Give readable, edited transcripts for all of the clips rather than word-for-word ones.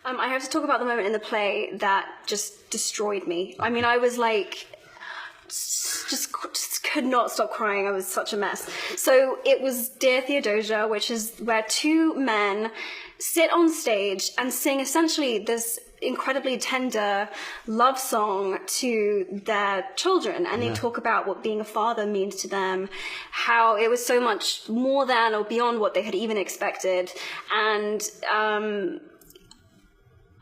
I have to talk about the moment in the play that just destroyed me. I mean, I was like, just could not stop crying. I was such a mess. So it was Dear Theodosia, which is where two men sit on stage and sing essentially this incredibly tender love song to their children, and they talk about what being a father means to them, how it was so much more than or beyond what they had even expected. And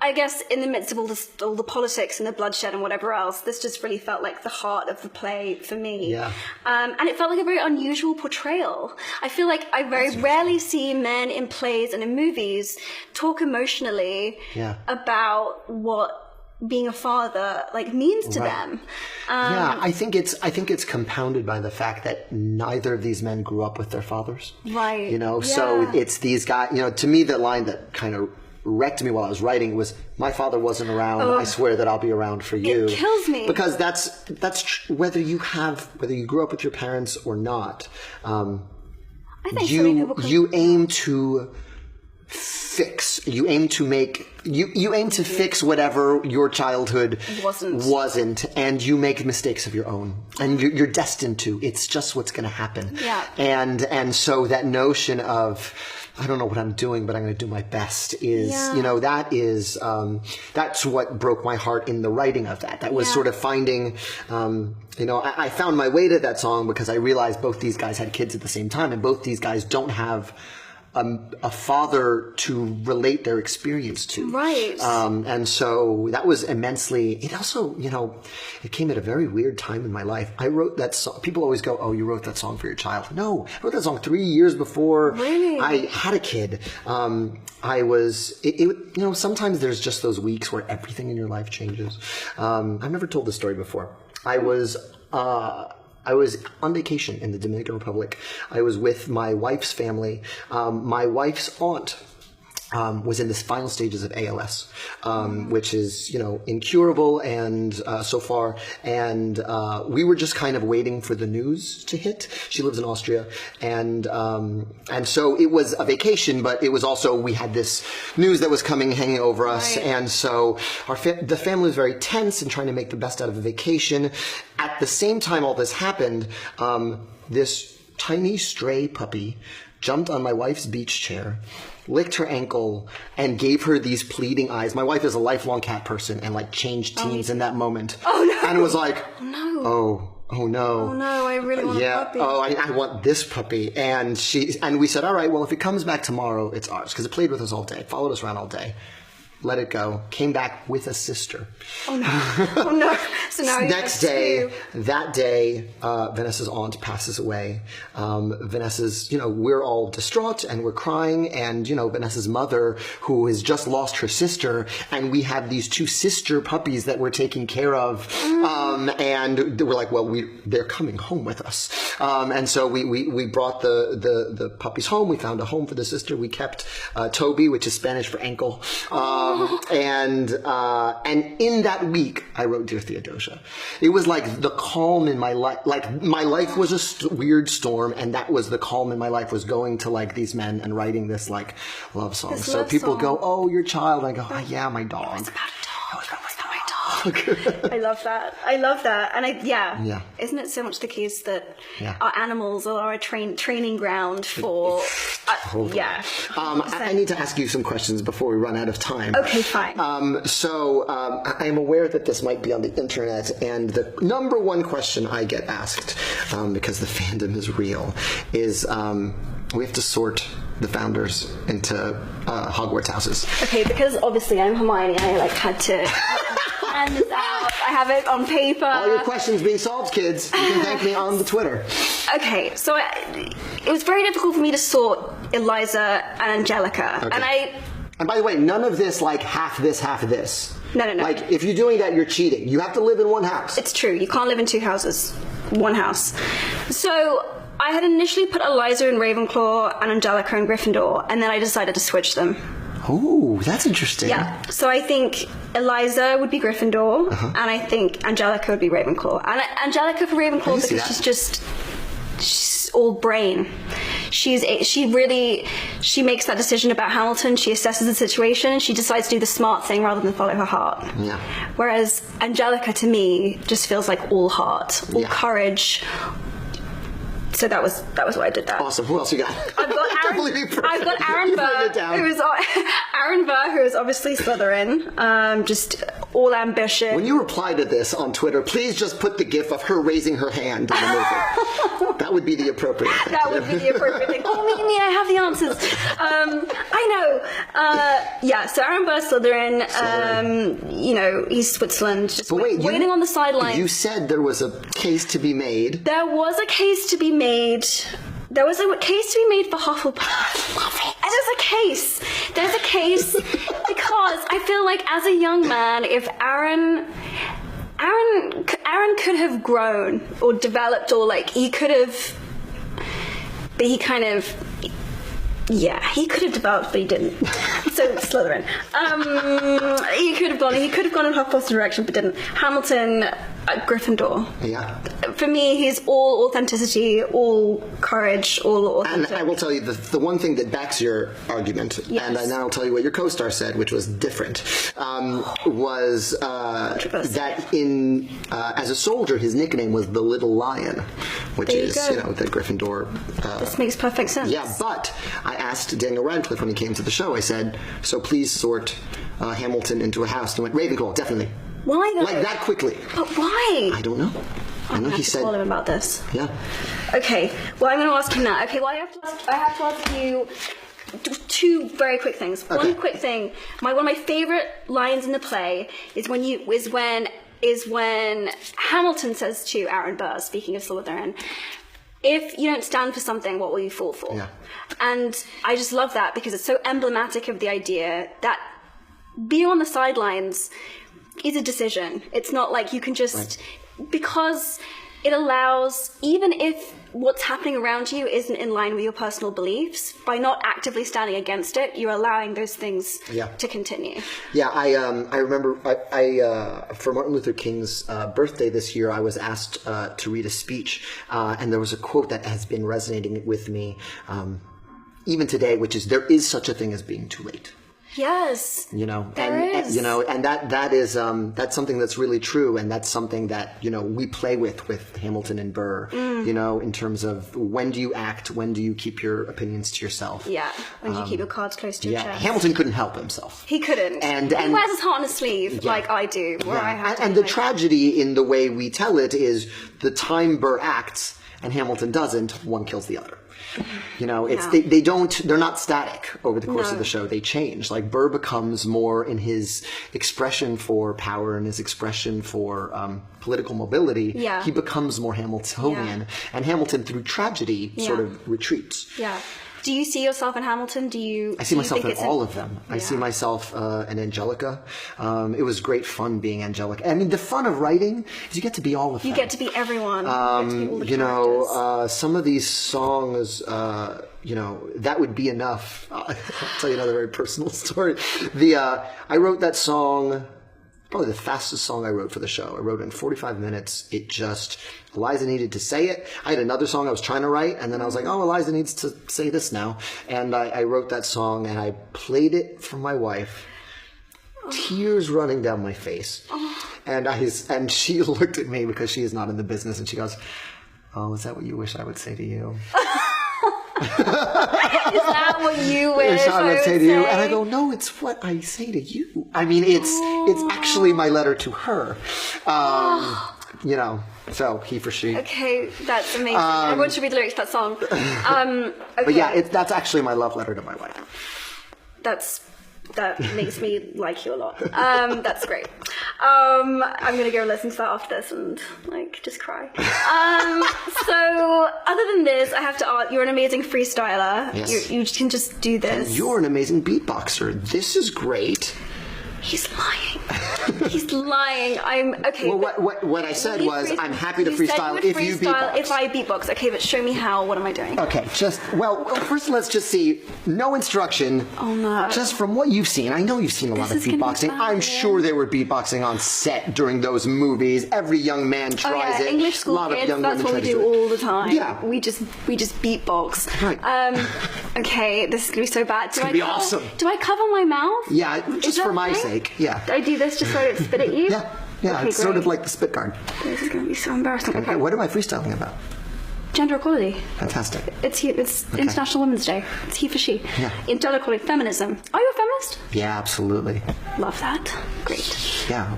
I guess in the midst of all the politics and the bloodshed and whatever else, this just really felt like the heart of the play for me. Yeah. And it felt like a very unusual portrayal. I feel like I very rarely see men in plays and in movies talk emotionally about what being a father like means to them. I think it's compounded by the fact that neither of these men grew up with their fathers. Right. You know, so it's these guys, you know, to me the line that kind of wrecked me while I was writing was, my father wasn't around, I swear that I'll be around for you. It kills me. Because that's whether you grew up with your parents or not, I think you aim to fix, you aim to fix whatever your childhood wasn't, and you make mistakes of your own, and you're destined to. It's just what's going to happen. Yeah. And so that notion of, I don't know what I'm doing, but I'm going to do my best is, you know, that's what broke my heart in the writing of that. That was sort of finding, you know, I found my way to that song because I realized both these guys had kids at the same time, and both these guys don't have a father to relate their experience to. Right. And so that was immensely, it also, you know, it came at a very weird time in my life. I wrote that song. People always go, oh, you wrote that song for your child. No, I wrote that song 3 years before I had a kid. You know, sometimes there's just those weeks where everything in your life changes. I've never told this story before. I was on vacation in the Dominican Republic. I was with my wife's family. My wife's aunt was in the final stages of ALS, which is, you know, incurable and so far. And we were just kind of waiting for the news to hit. She lives in Austria, and so it was a vacation, but it was also, we had this news that was hanging over us, and so the family was very tense and trying to make the best out of a vacation. At the same time all this happened, this tiny stray puppy jumped on my wife's beach chair, licked her ankle, and gave her these pleading eyes. My wife is a lifelong cat person and like changed teams in that moment. Oh no! And it was like, oh no! Oh no! Oh no! I really want a puppy. Oh, I want this puppy. And we said, all right, well, if it comes back tomorrow, it's ours, because it played with us all day, followed us around all day. Let it go. Came back with a sister. Oh no! Oh no! So now next day, Vanessa's aunt passes away. Vanessa's, you know, we're all distraught and we're crying, and, you know, Vanessa's mother, who has just lost her sister, and we have these two sister puppies that we're taking care of, and we're like, well, they're coming home with us, and so we brought the puppies home. We found a home for the sister. We kept Toby, which is Spanish for ankle. And in that week, I wrote Dear Theodosia. It was like the calm in my life. Like, my life was a weird storm, and that was the calm in my life, was going to like these men and writing this like love song. So people go, oh, your child. I go, oh, yeah, my dog. It was about a dog. It was about my dog. I love that. And isn't it so much the case that our animals are a training ground for, I need to ask you some questions before we run out of time. Okay, fine. I am aware that this might be on the internet, and the number one question I get asked, because the fandom is real, is we have to sort the founders into Hogwarts houses. Okay, because obviously I'm Hermione, I had to hand this out. I have it on paper. All your questions being solved, kids. You can thank me on the Twitter. Okay, so it was very difficult for me to sort Eliza and Angelica. Okay. And by the way, none of this like half this, half this. No. Like, if you're doing that, you're cheating. You have to live in one house. It's true. You can't live in two houses. One house. So I had initially put Eliza in Ravenclaw and Angelica in Gryffindor, and then I decided to switch them. Oh, that's interesting. Yeah. So I think Eliza would be Gryffindor, and I think Angelica would be Ravenclaw. And Angelica for Ravenclaw because she's all brain. she makes that decision about Hamilton. She assesses the situation and she decides to do the smart thing rather than follow her heart. Yeah. Whereas Angelica, to me, just feels like all heart, all courage. So that was why I did that. Awesome. Who else you got? I've got Aaron Burr, who is obviously Slytherin. Just all ambition. When you reply to this on Twitter, please just put the gif of her raising her hand in the movie. That would be the appropriate thing. That would be the appropriate thing. Oh, me, I have the answers. I know. So Aaron Burr, Slytherin. He's Switzerland, just waiting on the sidelines. You said there was a case to be made. There was a case to be made. There was a case to be made for Hufflepuff. Love it. There's a case because I feel like as a young man, if Aaron could have grown or developed, or like he could have, but he kind of. Yeah, he could have developed, but he didn't. So Slytherin. He could have gone in Hufflepuff's direction, but didn't. Hamilton, Gryffindor. Yeah. For me, he's all authenticity, all courage, all authentic. And I will tell you the one thing that backs your argument, and now I'll tell you what your co-star said, which was different, was that as a soldier, his nickname was the Little Lion, which is the Gryffindor. This makes perfect sense. Yeah, but I asked Daniel Radcliffe when he came to the show. I said, "So please sort Hamilton into a house." And he went, "Ravenclaw, definitely." Why though? Like that quickly. But why? I don't know. I know he said. Call him about this. Yeah. Okay. Well, I'm going to ask him that. Okay. Well, I have to ask you two very quick things. Okay. One quick thing. One of my favorite lines in the play is when Hamilton says to Aaron Burr, speaking of Slytherin, "If you don't stand for something, what will you fall for?" Yeah. And I just love that because it's so emblematic of the idea that being on the sidelines is a decision. It's not like you can just, because it allows, even if what's happening around you isn't in line with your personal beliefs, by not actively standing against it, you're allowing those things to continue. Yeah, I remember for Martin Luther King's birthday this year, I was asked to read a speech, and there was a quote that has been resonating with me even today, which is, "There is such a thing as being too late." Yes, there is. And that is that's something that's really true, and that's something that we play with Hamilton and Burr. In terms of when do you act, when do you keep your opinions to yourself? Yeah, when do you keep your cards close to your chest? Hamilton couldn't help himself. He couldn't. And he wears his heart on his sleeve like I do. Where I have to and the tragedy in the way we tell it is the time Burr acts and Hamilton doesn't, one kills the other. They're not static over the course of the show. They change. Like Burr becomes more in his expression for power and his expression for political mobility. Yeah. He becomes more Hamiltonian, and Hamilton through tragedy sort of retreats. Yeah. Do you see yourself in Hamilton? I see myself in all of them. I see myself in Angelica. It was great fun being Angelica. I mean, the fun of writing is you get to be all of them. You get to be everyone. Some of these songs, that would be enough. I'll tell you another very personal story. I wrote that song, probably the fastest song I wrote for the show. I wrote it in 45 minutes. Eliza needed to say it. I had another song I was trying to write, and then I was like, oh, Eliza needs to say this now. And I wrote that song, and I played it for my wife, tears running down my face. And she looked at me because she is not in the business, and she goes, oh, is that what you wish I would say to you? Is that what you wish I would say to you? And I go, no, it's what I say to you. I mean, it's actually my letter to her. So he for she. Okay, that's amazing. Everyone should read the lyrics to that song. Okay. But yeah, that's actually my love letter to my wife. That makes me like you a lot. That's great. I'm gonna go listen to that after this and just cry. So other than this, I have to ask, you're an amazing freestyler. Yes. You can just do this. And you're an amazing beatboxer. This is great. He's lying. He's lying. I'm okay. Well, but what I said you was, freestyle- I'm happy to you said freestyle would if you freestyle beatbox. If I beatbox, okay, but show me how. What am I doing? Okay, well, first let's just see. No instruction. Oh no. Just from what you've seen, I know you've seen a lot of This is gonna be beatboxing. bad, I'm yeah. sure they were beatboxing on set during those movies. Every young man Oh tries yeah, it. English a school lot of kids. young That's women what we try to do it. all the time. Yeah. We just beatbox. Right. Okay, this is gonna be so bad. gonna be awesome. Do I cover my mouth? Yeah, Is just that for my okay? sake. Yeah. Do I do this just so I don't spit at you? Yeah, Okay, it's sort great. of like the spit guard. This is gonna be so embarrassing. Okay. What am I freestyling about? Gender equality. Fantastic. It's International Women's Day. It's he for she. Yeah. Gender equality, feminism. Are you a feminist? Yeah, absolutely. Love that. Great. Yeah.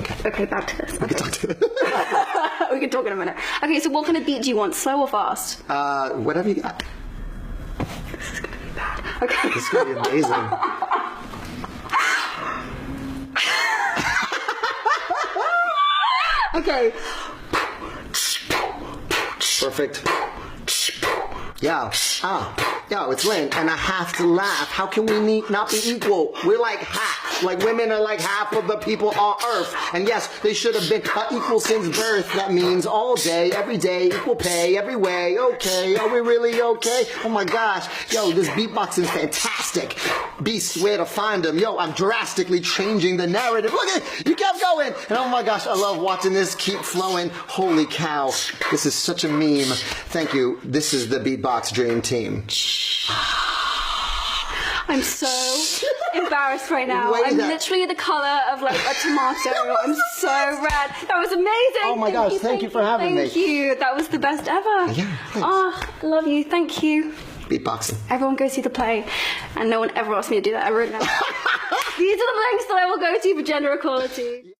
Okay. Okay, back to this. We can talk to We can talk in a minute. Okay, so what kind of beat do you want? Slow or fast? whatever you got. This is gonna be bad. Okay. This is going to be amazing. Okay. Perfect. Yeah. Yo, it's Lynn, and I have to laugh. How can we not be equal? We're like half. Like women are like half of the people on earth. And yes, they should have been equal since birth. That means all day, every day, equal pay, every way. Okay, are we really okay? Oh my gosh. Yo, this beatboxing is fantastic. Beasts, where to find them. Yo, I'm drastically changing the narrative. Look at it. You kept going. And oh my gosh, I love watching this keep flowing. Holy cow. This is such a meme. Thank you. This is the Beatbox Dream Team. I'm so embarrassed right now. Wait, I'm that- literally the color of like a tomato. I'm so red. That was amazing. Oh my gosh, thank you for having me. Thank you. That was the best ever. Yeah, thanks. Oh, love you. Thank you. Beatboxing. Everyone go see the play, and no one ever asked me to do that ever again. These are the lengths that I will go to for gender equality.